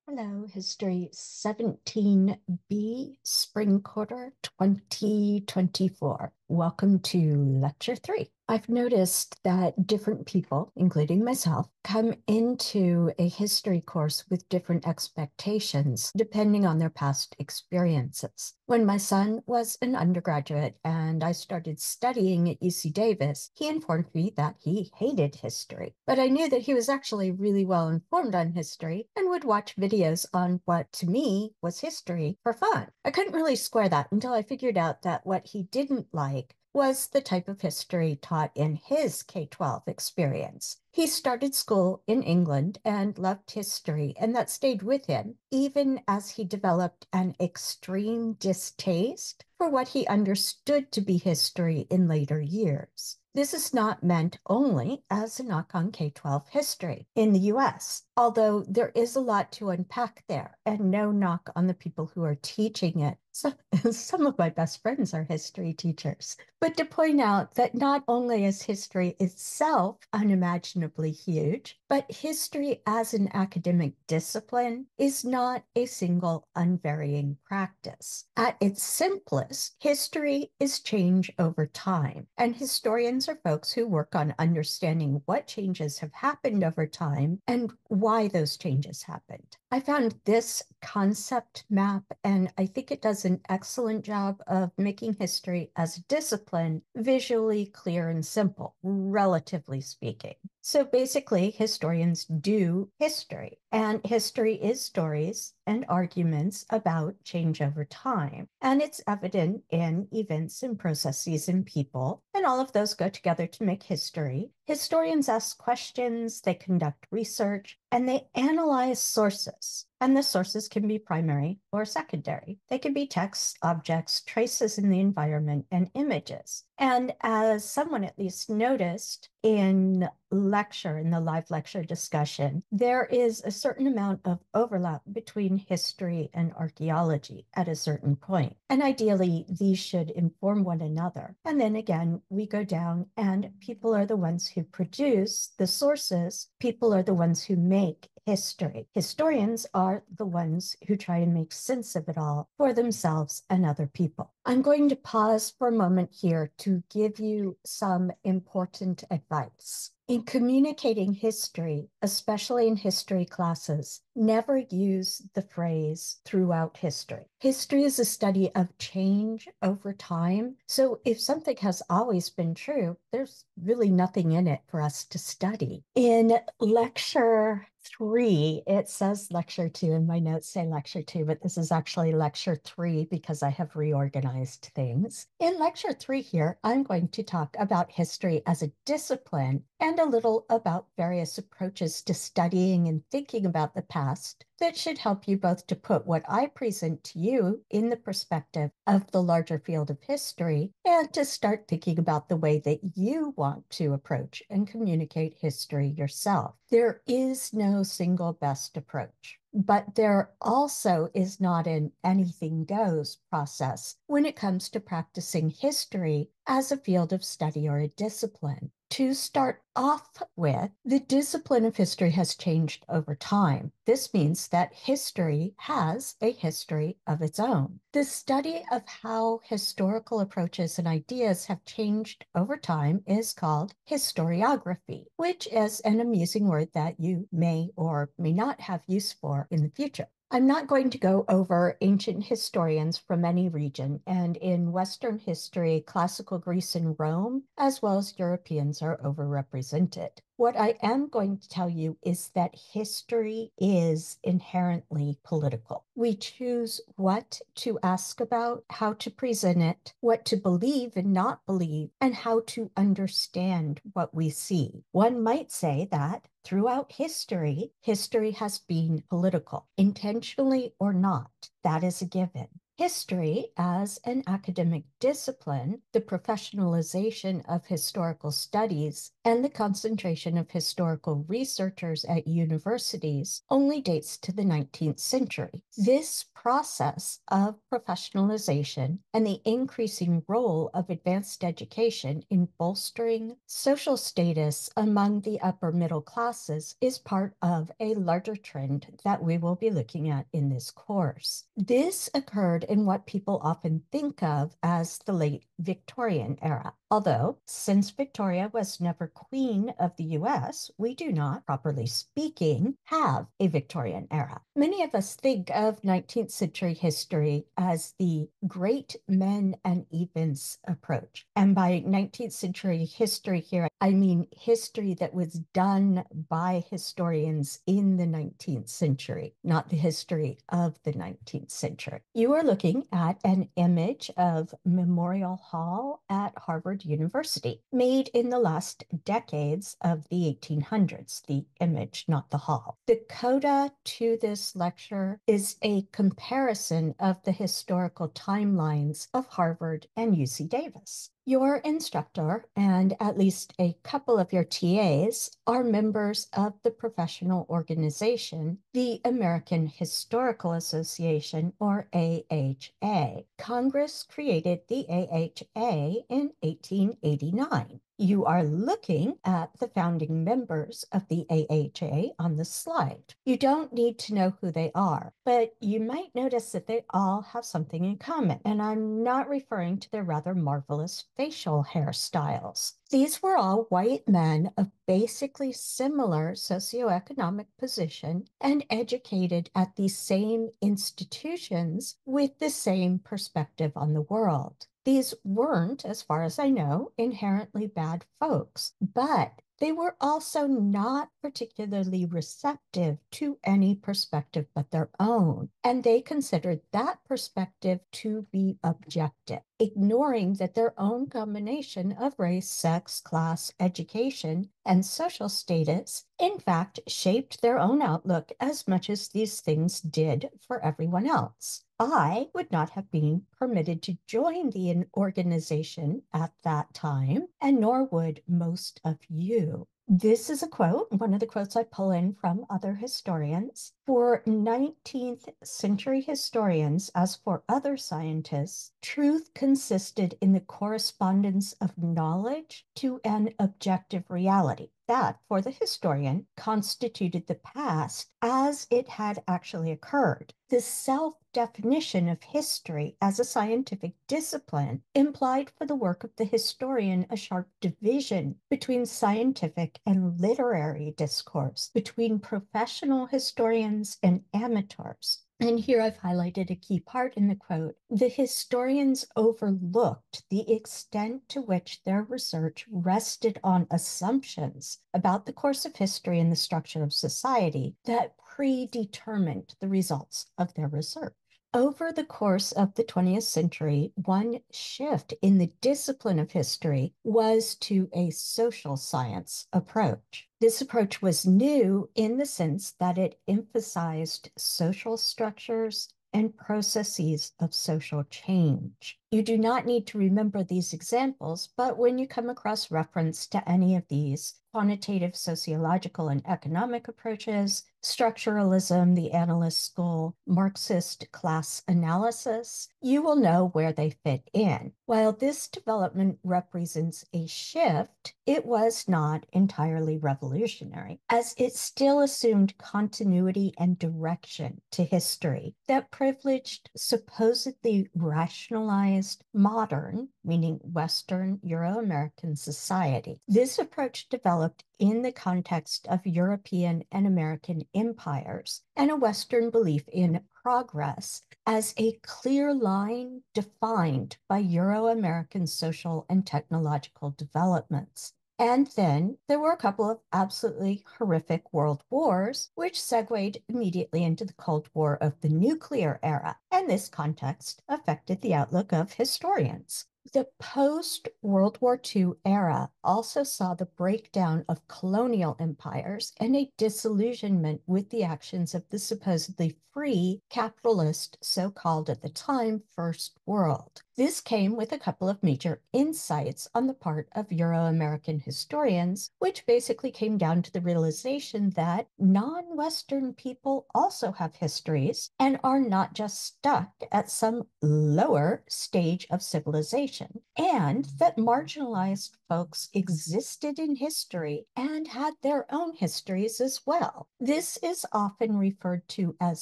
Hello, History 17B Spring Quarter 2024. Welcome to Lecture 3. I've noticed that different people, including myself, come into a history course with different expectations depending on their past experiences. When my son was an undergraduate and I started studying at UC Davis, he informed me that he hated history. But I knew that he was actually really well informed on history and would watch videos on what to me was history for fun. I couldn't really square that until I figured out that what he didn't like was the type of history taught in his K-12 experience. He started school in England and loved history, and that stayed with him, even as he developed an extreme distaste for what he understood to be history in later years. This is not meant only as a knock on K-12 history in the US, although there is a lot to unpack there, and no knock on the people who are teaching it. So, some of my best friends are history teachers. But to point out that not only is history itself unimaginably huge, but history as an academic discipline is not a single unvarying practice. At its simplest, history is change over time, and historians are folks who work on understanding what changes have happened over time and why those changes happened. I found this concept map, and I think it does an excellent job of making history as a discipline visually clear and simple, relatively speaking. So basically, historians do history, and history is stories and arguments about change over time. And it's evident in events and processes and people, and all of those go together to make history. Historians ask questions, they conduct research, and they analyze sources. And the sources can be primary or secondary. They can be texts, objects, traces in the environment, and images. And as someone at least noticed in the live lecture discussion, there is a certain amount of overlap between history and archaeology at a certain point. And ideally, these should inform one another. And then again, we go down and people are the ones who produce the sources. People are the ones who make history. Historians are the ones who try to make sense of it all for themselves and other people. I'm going to pause for a moment here to give you some important advice. In communicating history, especially in history classes, never use the phrase throughout history. History is a study of change over time. So if something has always been true, there's really nothing in it for us to study. In lecture 3, it says lecture 2, and my notes say lecture 2, but this is actually lecture 3 because I have reorganized things. In lecture 3 here, I'm going to talk about history as a discipline and a little about various approaches to studying and thinking about the past that should help you both to put what I present to you in the perspective of the larger field of history and to start thinking about the way that you want to approach and communicate history yourself. There is no single best approach. But there also is not an anything goes process when it comes to practicing history as a field of study or a discipline. To start off with, the discipline of history has changed over time. This means that history has a history of its own. The study of how historical approaches and ideas have changed over time is called historiography, which is an amusing word that you may or may not have use for in the future. I'm not going to go over ancient historians from any region, and in Western history, classical Greece and Rome, as well as Europeans, are overrepresented. What I am going to tell you is that history is inherently political. We choose what to ask about, how to present it, what to believe and not believe, and how to understand what we see. One might say that throughout history, history has been political, intentionally or not. That is a given. History as an academic discipline, the professionalization of historical studies, and the concentration of historical researchers at universities only dates to the 19th century. This process of professionalization and the increasing role of advanced education in bolstering social status among the upper middle classes is part of a larger trend that we will be looking at in this course. This occurred in what people often think of as the late Victorian era. Although, since Victoria was never Queen of the US, we do not, properly speaking, have a Victorian era. Many of us think of 19th century history as the great men and events approach. And by 19th century history here, I mean history that was done by historians in the 19th century, not the history of the 19th century. You are looking at an image of Memorial Hall at Harvard University, made in the last decades of the 1800s, the image, not the hall. The coda to this lecture is a comparison of the historical timelines of Harvard and UC Davis. Your instructor and at least a couple of your TAs are members of the professional organization, the American Historical Association, or AHA. Congress created the AHA in 1889. You are looking at the founding members of the AHA on the slide. You don't need to know who they are, but you might notice that they all have something in common, and I'm not referring to their rather marvelous facial hairstyles. These were all white men of basically similar socioeconomic position and educated at the same institutions with the same perspective on the world. These weren't, as far as I know, inherently bad folks, but they were also not particularly receptive to any perspective but their own, and they considered that perspective to be objective, ignoring that their own combination of race, sex, class, education, and social status, in fact, shaped their own outlook as much as these things did for everyone else. I would not have been permitted to join the organization at that time, and nor would most of you. This is a quote, one of the quotes I pull in from other historians. For 19th century historians, as for other scientists, truth consisted in the correspondence of knowledge to an objective reality. That, for the historian, constituted the past as it had actually occurred. The self-definition of history as a scientific discipline implied for the work of the historian a sharp division between scientific and literary discourse, between professional historians and amateurs. And here I've highlighted a key part in the quote. The historians overlooked the extent to which their research rested on assumptions about the course of history and the structure of society that predetermined the results of their research. Over the course of the 20th century, one shift in the discipline of history was to a social science approach. This approach was new in the sense that it emphasized social structures and processes of social change. You do not need to remember these examples, but when you come across reference to any of these, quantitative sociological and economic approaches, structuralism, the analyst school, Marxist class analysis, you will know where they fit in. While this development represents a shift, it was not entirely revolutionary, as it still assumed continuity and direction to history that privileged supposedly rationalized modern, meaning Western Euro-American society. This approach developed in the context of European and American empires and a Western belief in progress as a clear line defined by Euro-American social and technological developments. And then there were a couple of absolutely horrific world wars, which segued immediately into the Cold War of the nuclear era. And this context affected the outlook of historians. The post-World War II era also saw the breakdown of colonial empires and a disillusionment with the actions of the supposedly free capitalist, so-called at the time, First World. This came with a couple of major insights on the part of Euro-American historians, which basically came down to the realization that non-Western people also have histories and are not just stuck at some lower stage of civilization, and that marginalized folks existed in history and had their own histories as well. This is often referred to as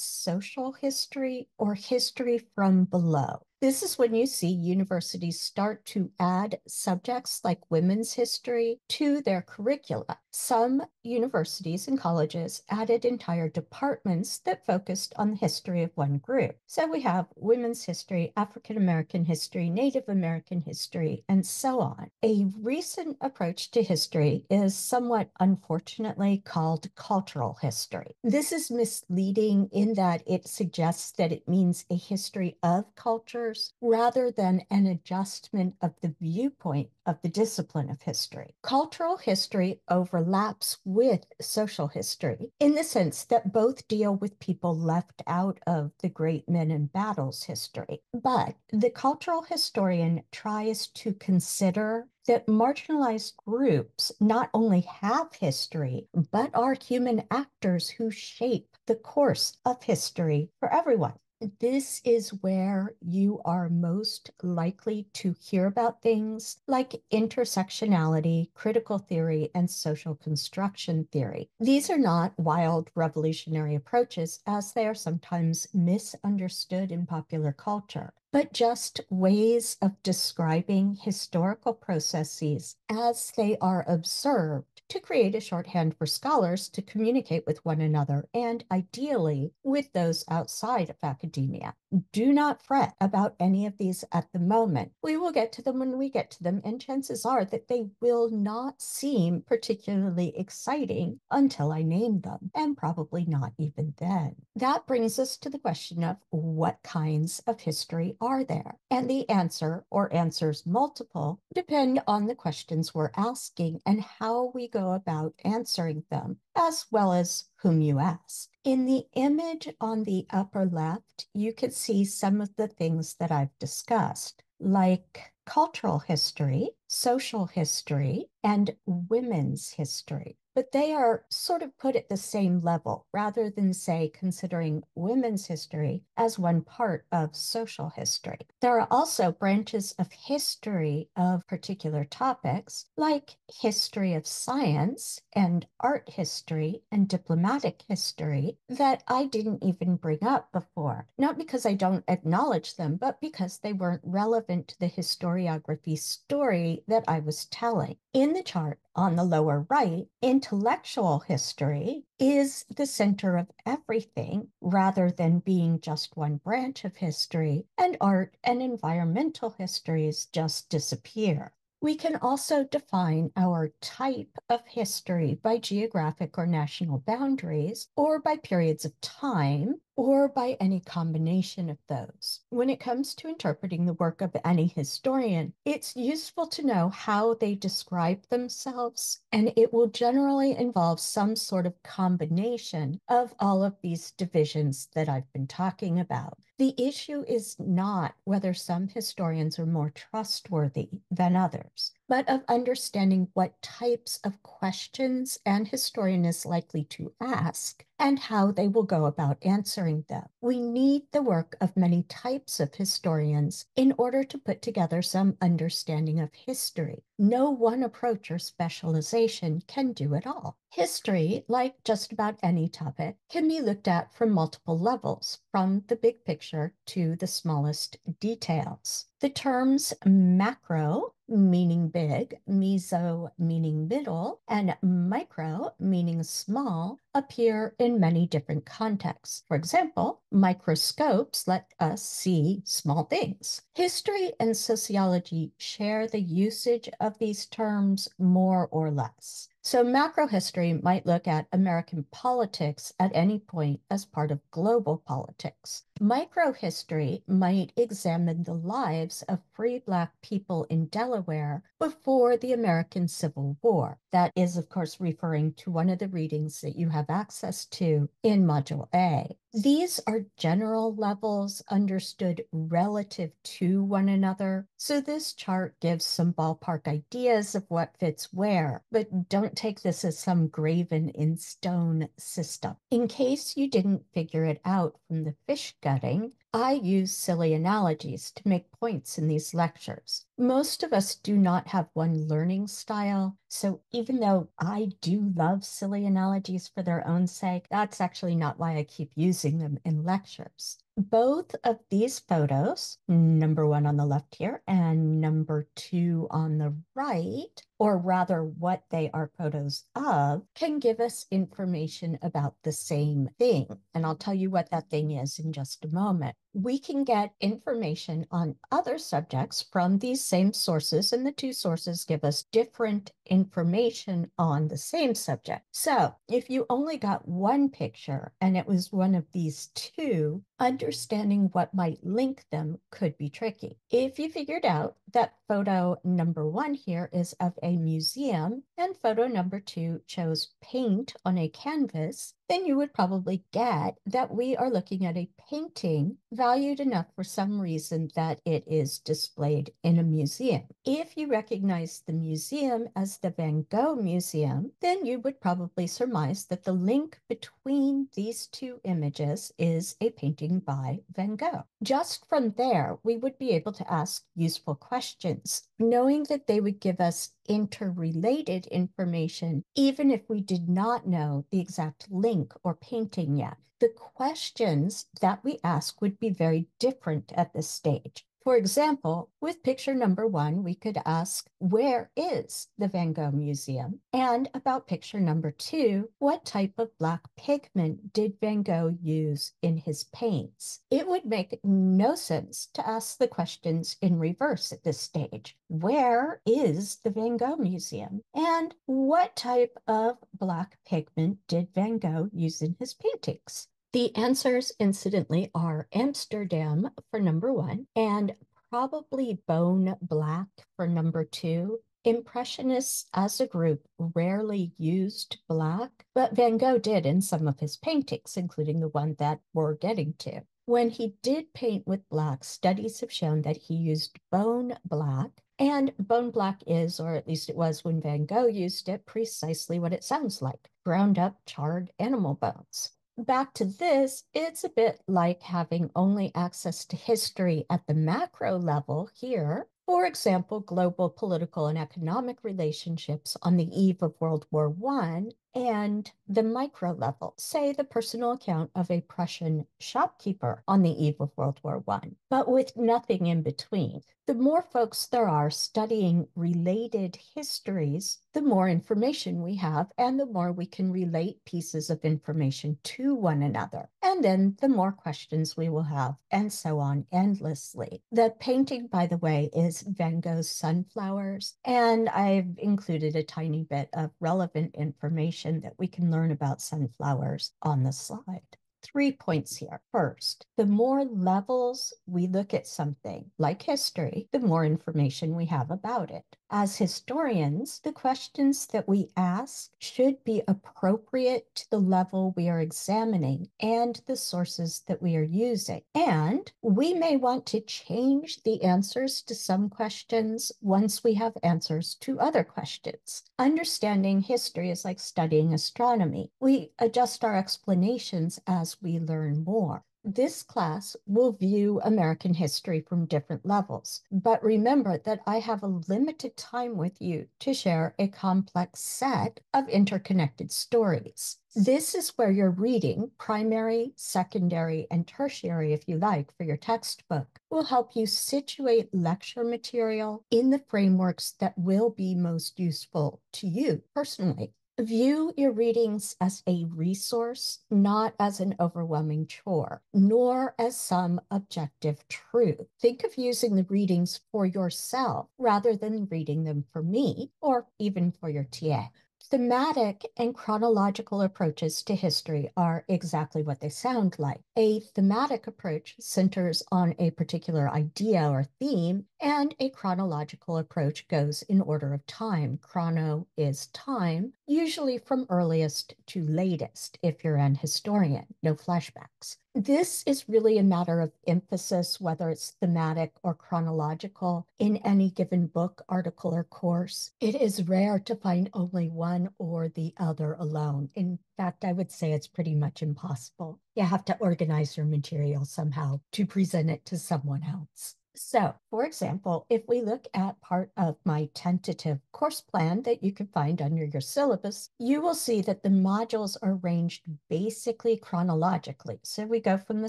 social history or history from below. This is when you see universities start to add subjects like women's history to their curricula. Some universities and colleges added entire departments that focused on the history of one group. So we have women's history, African American history, Native American history, and so on. A recent approach to history is somewhat unfortunately called cultural history. This is misleading in that it suggests that it means a history of cultures rather than an adjustment of the viewpoint of the discipline of history. Cultural history overlaps with social history in the sense that both deal with people left out of the great men and battles history. But the cultural historian tries to consider that marginalized groups not only have history, but are human actors who shape the course of history for everyone. This is where you are most likely to hear about things like intersectionality, critical theory, and social construction theory. These are not wild revolutionary approaches, as they are sometimes misunderstood in popular culture, but just ways of describing historical processes as they are observed to create a shorthand for scholars to communicate with one another and ideally with those outside of academia. Do not fret about any of these at the moment. We will get to them when we get to them, and chances are that they will not seem particularly exciting until I name them, and probably not even then. That brings us to the question of what kinds of history are there? And the answer, or answers multiple, depend on the questions we're asking and how we go about answering them, as well as whom you ask. In the image on the upper left, you can see some of the things that I've discussed, like cultural history, social history, and women's history. But they are sort of put at the same level rather than, say, considering women's history as one part of social history. There are also branches of history of particular topics, like history of science and art history and diplomatic history, that I didn't even bring up before. Not because I don't acknowledge them, but because they weren't relevant to the historiography story that I was telling. In the chart on the lower right, intellectual history is the center of everything rather than being just one branch of history, and art and environmental histories just disappear. We can also define our type of history by geographic or national boundaries, or by periods of time, or by any combination of those. When it comes to interpreting the work of any historian, it's useful to know how they describe themselves, and it will generally involve some sort of combination of all of these divisions that I've been talking about. The issue is not whether some historians are more trustworthy than others, but of understanding what types of questions an historian is likely to ask and how they will go about answering them. We need the work of many types of historians in order to put together some understanding of history. No one approach or specialization can do it all. History, like just about any topic, can be looked at from multiple levels, from the big picture to the smallest details. The terms macro, meaning big, meso, meaning middle, and micro, meaning small, appear in many different contexts. For example, microscopes let us see small things. History and sociology share the usage of these terms more or less. So macro history might look at American politics at any point as part of global politics. Microhistory might examine the lives of free Black people in Delaware before the American Civil War. That is, of course, referring to one of the readings that you have access to in Module A. These are general levels understood relative to one another, so this chart gives some ballpark ideas of what fits where, but don't take this as some graven in stone system. In case you didn't figure it out from the fish gutting, I use silly analogies to make points in these lectures. Most of us do not have one learning style, so even though I do love silly analogies for their own sake, that's actually not why I keep using them in lectures. Both of these photos, number one on the left here and number two on the right, or rather what they are photos of, can give us information about the same thing. And I'll tell you what that thing is in just a moment. We can get information on other subjects from these same sources, and the two sources give us different information on the same subject. So if you only got one picture and it was one of these two, understanding what might link them could be tricky. If you figured out that photo number one here is of a museum and photo number two shows paint on a canvas, then you would probably get that we are looking at a painting valued enough for some reason that it is displayed in a museum. If you recognize the museum as the Van Gogh Museum, then you would probably surmise that the link between these two images is a painting by Van Gogh. Just from there, we would be able to ask useful questions, knowing that they would give us interrelated information, even if we did not know the exact link or painting yet. The questions that we ask would be very different at this stage. For example, with picture number one, we could ask, where is the Van Gogh Museum? And about picture number two, what type of black pigment did Van Gogh use in his paints? It would make no sense to ask the questions in reverse at this stage. Where is the Van Gogh Museum? And what type of black pigment did Van Gogh use in his paintings? The answers, incidentally, are Amsterdam for number one and probably bone black for number two. Impressionists as a group rarely used black, but Van Gogh did in some of his paintings, including the one that we're getting to. When he did paint with black, studies have shown that he used bone black, and bone black is, or at least it was when Van Gogh used it, precisely what it sounds like, ground up charred animal bones. Back to this, it's a bit like having only access to history at the macro level here. For example, global political and economic relationships on the eve of World War I, and the micro level, say the personal account of a Prussian shopkeeper on the eve of World War I, but with nothing in between. The more folks there are studying related histories, the more information we have and the more we can relate pieces of information to one another. And then the more questions we will have, and so on endlessly. The painting, by the way, is Van Gogh's Sunflowers, and I've included a tiny bit of relevant information that we can learn about sunflowers on the slide. 3 points here. First, the more levels we look at something, like history, the more information we have about it. As historians, the questions that we ask should be appropriate to the level we are examining and the sources that we are using. And we may want to change the answers to some questions once we have answers to other questions. Understanding history is like studying astronomy. We adjust our explanations as we learn more. This class will view American history from different levels, but remember that I have a limited time with you to share a complex set of interconnected stories. This is where your reading, primary, secondary, and tertiary, if you like, for your textbook, will help you situate lecture material in the frameworks that will be most useful to you personally. View your readings as a resource, not as an overwhelming chore, nor as some objective truth. Think of using the readings for yourself rather than reading them for me or even for your TA. Thematic and chronological approaches to history are exactly what they sound like. A thematic approach centers on a particular idea or theme, and a chronological approach goes in order of time. Chrono is time, usually from earliest to latest, if you're an historian, no flashbacks. This is really a matter of emphasis, whether it's thematic or chronological, in any given book, article, or course. It is rare to find only one or the other alone. In fact, I would say it's pretty much impossible. You have to organize your material somehow to present it to someone else. So, for example, if we look at part of my tentative course plan that you can find under your syllabus, you will see that the modules are arranged basically chronologically. So we go from the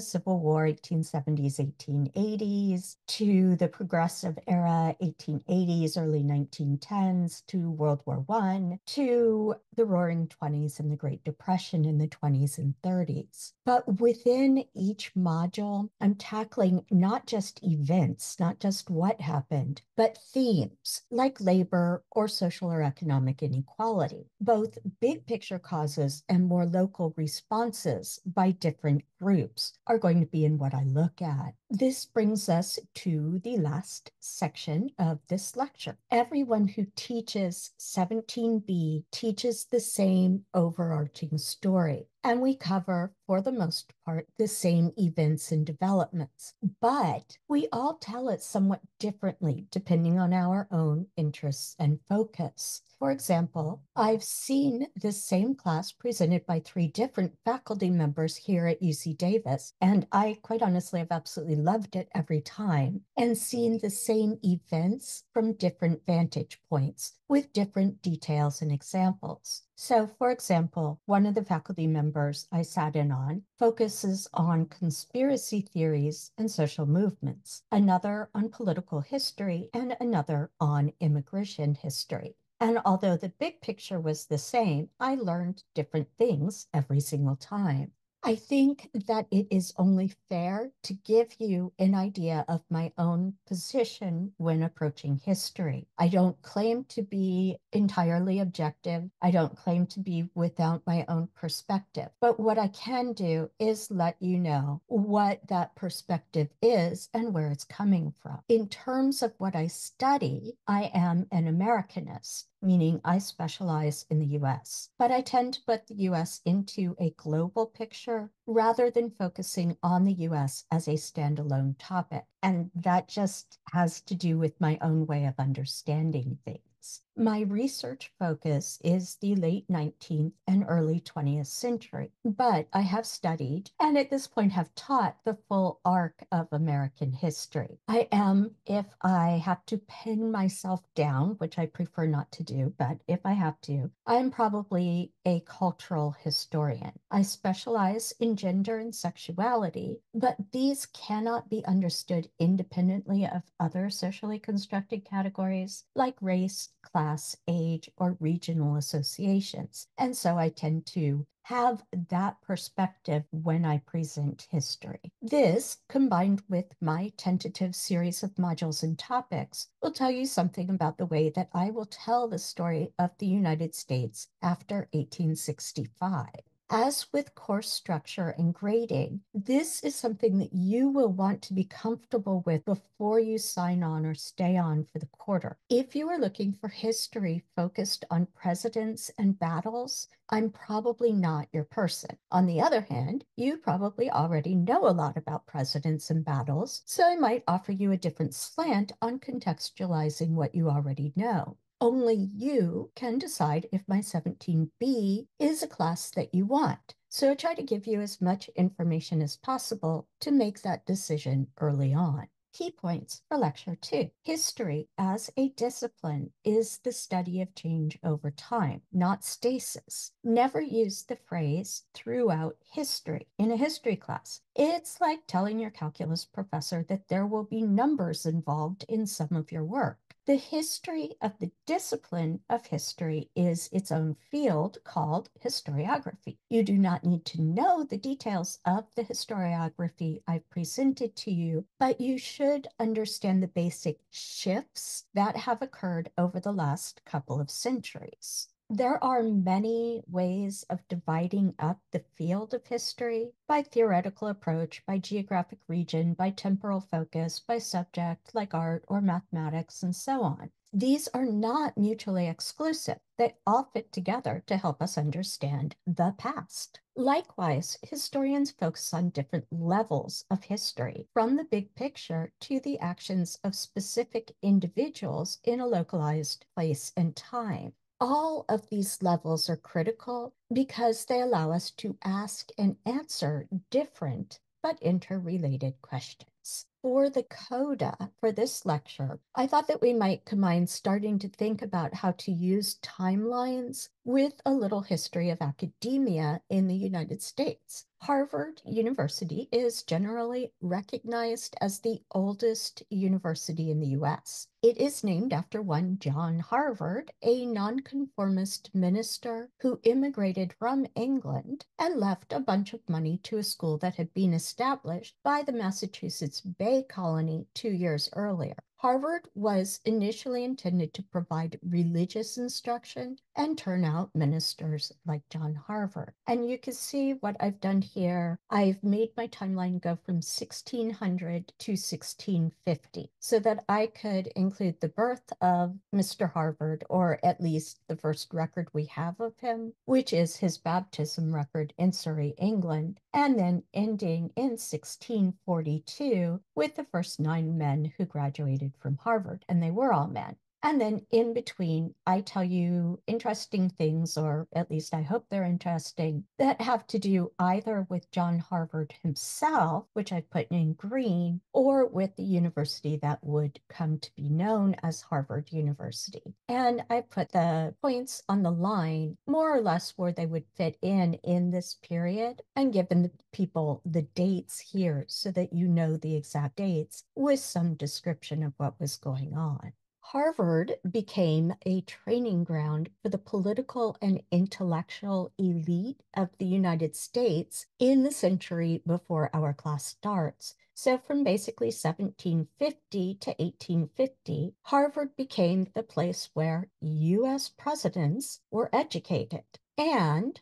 Civil War, 1870s, 1880s, to the Progressive Era, 1880s, early 1910s, to World War I, to the Roaring 20s and the Great Depression in the 20s and 30s. But within each module, I'm tackling not just events, not just what happened, but themes like labor or social or economic inequality. Both big picture causes and more local responses by different groups are going to be in what I look at. This brings us to the last section of this lecture. Everyone who teaches 17B teaches the same overarching story, and we cover, for the most part, the same events and developments. But we all tell it somewhat differently depending on our own interests and focus. For example, I've seen this same class presented by 3 different faculty members here at UC Davis, and I quite honestly have absolutely loved it every time, and seen the same events from different vantage points with different details and examples. So, for example, one of the faculty members I sat in on focuses on conspiracy theories and social movements, another on political history, and another on immigration history. And although the big picture was the same, I learned different things every single time. I think that it is only fair to give you an idea of my own position when approaching history. I don't claim to be entirely objective. I don't claim to be without my own perspective. But what I can do is let you know what that perspective is and where it's coming from. In terms of what I study, I am an Americanist, meaning I specialize in the US, but I tend to put the US into a global picture rather than focusing on the US as a standalone topic. And that just has to do with my own way of understanding things. My research focus is the late 19th and early 20th century, but I have studied and at this point have taught the full arc of American history. I am, if I have to pin myself down, which I prefer not to do, but if I have to, I'm probably a cultural historian. I specialize in gender and sexuality, but these cannot be understood independently of other socially constructed categories like race, class, age, or regional associations. And so I tend to have that perspective when I present history. This, combined with my tentative series of modules and topics, will tell you something about the way that I will tell the story of the United States after 1865. As with course structure and grading, this is something that you will want to be comfortable with before you sign on or stay on for the quarter. If you are looking for history focused on presidents and battles, I'm probably not your person. On the other hand, you probably already know a lot about presidents and battles, so I might offer you a different slant on contextualizing what you already know. Only you can decide if my 17B is a class that you want. So I try to give you as much information as possible to make that decision early on. Key points for Lecture 2. History as a discipline is the study of change over time, not stasis. Never use the phrase throughout history in a history class. It's like telling your calculus professor that there will be numbers involved in some of your work. The history of the discipline of history is its own field called historiography. You do not need to know the details of the historiography I've presented to you, but you should understand the basic shifts that have occurred over the last couple of centuries. There are many ways of dividing up the field of history by theoretical approach, by geographic region, by temporal focus, by subject like art or mathematics, and so on. These are not mutually exclusive. They all fit together to help us understand the past. Likewise, historians focus on different levels of history, from the big picture to the actions of specific individuals in a localized place and time. All of these levels are critical because they allow us to ask and answer different but interrelated questions. For the coda for this lecture, I thought that we might combine starting to think about how to use timelines with a little history of academia in the United States. Harvard University is generally recognized as the oldest university in the US. It is named after one John Harvard, a nonconformist minister who immigrated from England and left a bunch of money to a school that had been established by the Massachusetts Bay Colony 2 years earlier. Harvard was initially intended to provide religious instruction and turn out ministers like John Harvard. And you can see what I've done here. I've made my timeline go from 1600 to 1650 so that I could include the birth of Mr. Harvard, or at least the first record we have of him, which is his baptism record in Surrey, England, and then ending in 1642 with the first 9 men who graduated from Harvard, and they were all men. And then in between, I tell you interesting things, or at least I hope they're interesting, that have to do either with John Harvard himself, which I put in green, or with the university that would come to be known as Harvard University. And I put the points on the line more or less where they would fit in this period, and given the people the dates here so that you know the exact dates with some description of what was going on. Harvard became a training ground for the political and intellectual elite of the United States in the century before our class starts. So from basically 1750 to 1850, Harvard became the place where US presidents were educated. And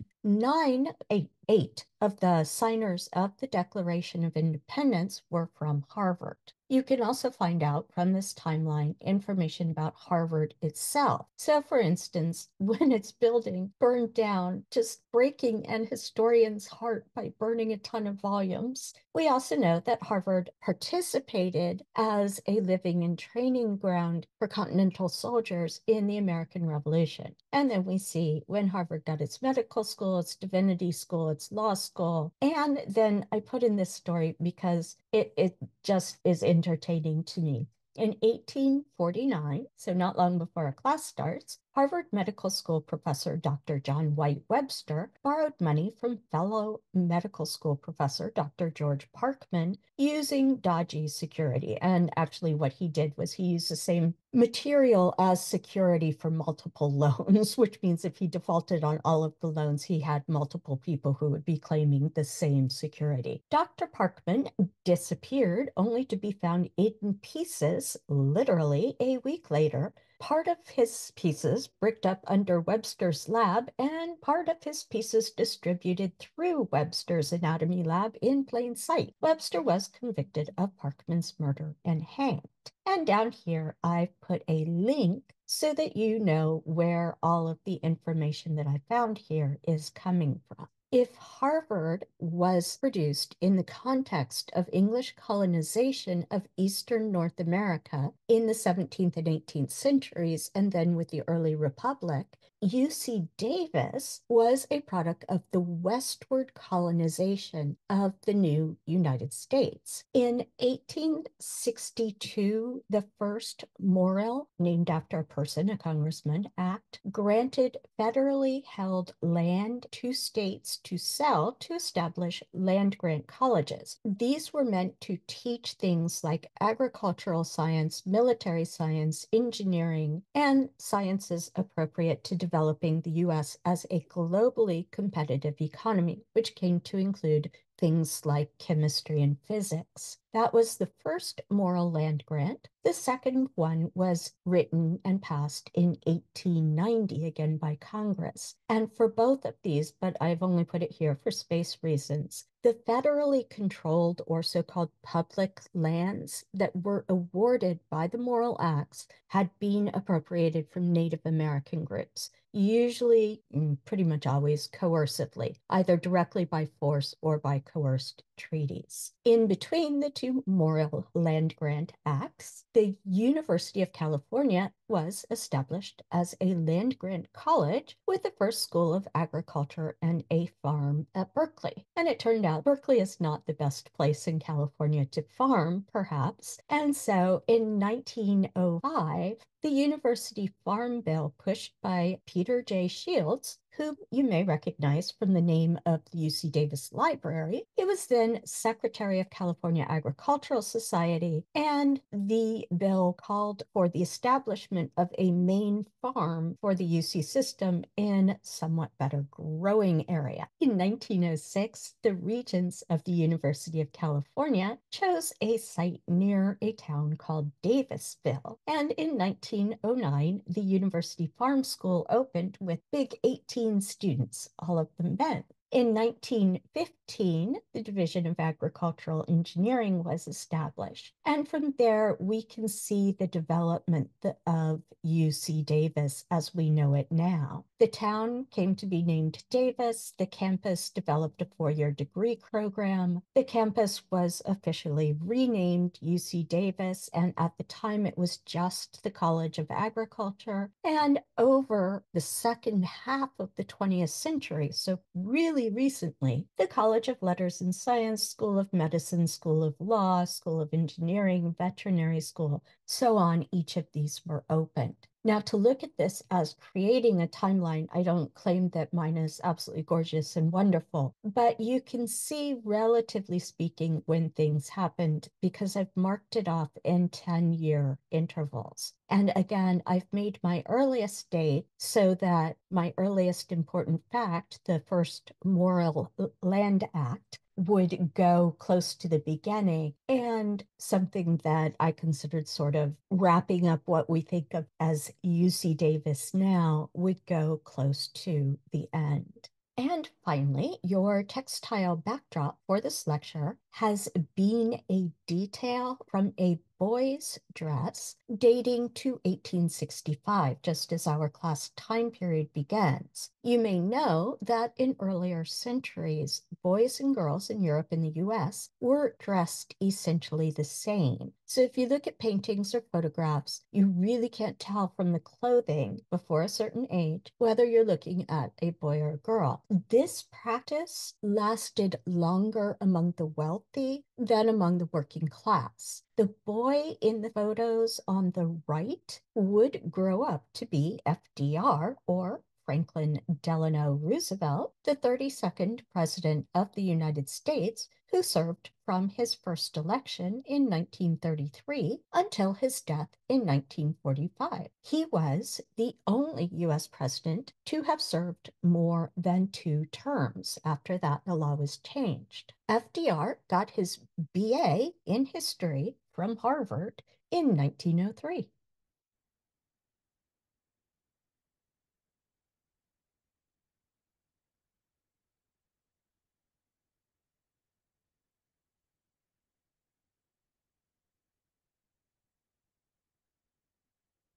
eight of the signers of the Declaration of Independence were from Harvard. You can also find out from this timeline information about Harvard itself. So, for instance, when its building burned down, just breaking an historian's heart by burning a ton of volumes, we also know that Harvard participated as a living and training ground for Continental soldiers in the American Revolution. And then we see when Harvard got its medical school, its divinity school, its law school. And then I put in this story because it just is entertaining to me. In 1849, so not long before our class starts, Harvard Medical School professor Dr. John White Webster borrowed money from fellow medical school professor Dr. George Parkman using dodgy security. And actually, what he did was he used the same material as security for multiple loans, which means if he defaulted on all of the loans, he had multiple people who would be claiming the same security. Dr. Parkman disappeared only to be found in pieces, literally a week later. Part of his pieces bricked up under Webster's lab, and part of his pieces distributed through Webster's anatomy lab in plain sight. Webster was convicted of Parkman's murder and hanged. And down here, I've put a link so that you know where all of the information that I found here is coming from. If Harvard was produced in the context of English colonization of Eastern North America in the 17th and 18th centuries, and then with the early Republic, UC Davis was a product of the westward colonization of the new United States. In 1862, the first Morrill, named after a person, a congressman, act granted federally held land to states to sell to establish land-grant colleges. These were meant to teach things like agricultural science, military science, engineering, and sciences appropriate to developing the U.S. as a globally competitive economy, which came to include things like chemistry and physics. That was the first Morrill land grant. The second one was written and passed in 1890, again by Congress. And for both of these, but I've only put it here for space reasons, the federally controlled or so-called public lands that were awarded by the Morrill Acts had been appropriated from Native American groups, usually, pretty much always coercively, either directly by force or by coerced treaties. In between the two Morrill Land Grant Acts, the University of California was established as a land grant college with the first school of agriculture and a farm at Berkeley. And it turned out Berkeley is not the best place in California to farm, perhaps. And so in 1905, the University Farm Bill, pushed by Peter J. Shields, who you may recognize from the name of the UC Davis Library. He was then Secretary of California Agricultural Society, and the bill called for the establishment of a main farm for the UC system in somewhat better growing area. In 1906, the regents of the University of California chose a site near a town called Davisville, and in 1909, the University Farm School opened with big 18 students, all of them men. In 1915, the Division of Agricultural Engineering was established. And from there, we can see the development of UC Davis as we know it now. The town came to be named Davis. The campus developed a four-year degree program. The campus was officially renamed UC Davis, and at the time it was just the College of Agriculture. And over the second half of the 20th century, so really recently, the College of Letters and Science, School of Medicine, School of Law, School of Engineering, Veterinary School, so on, each of these were opened. Now, to look at this as creating a timeline, I don't claim that mine is absolutely gorgeous and wonderful, but you can see, relatively speaking, when things happened because I've marked it off in 10-year intervals. And again, I've made my earliest date so that my earliest important fact, the first Morrill Land Act, would go close to the beginning, and something that I considered sort of wrapping up what we think of as UC Davis now would go close to the end. And finally, your textile backdrop for this lecture has been a detail from a boy's dress dating to 1865, just as our class time period begins. You may know that in earlier centuries, boys and girls in Europe and the US were dressed essentially the same. So if you look at paintings or photographs, you really can't tell from the clothing before a certain age whether you're looking at a boy or a girl. This practice lasted longer among the wealthy than among the working class. The boy in the photos on the right would grow up to be FDR, or Franklin Delano Roosevelt, the 32nd President of the United States, who served from his first election in 1933 until his death in 1945. He was the only U.S. president to have served more than 2 terms. After that, the law was changed. FDR got his BA in history from Harvard in 1903.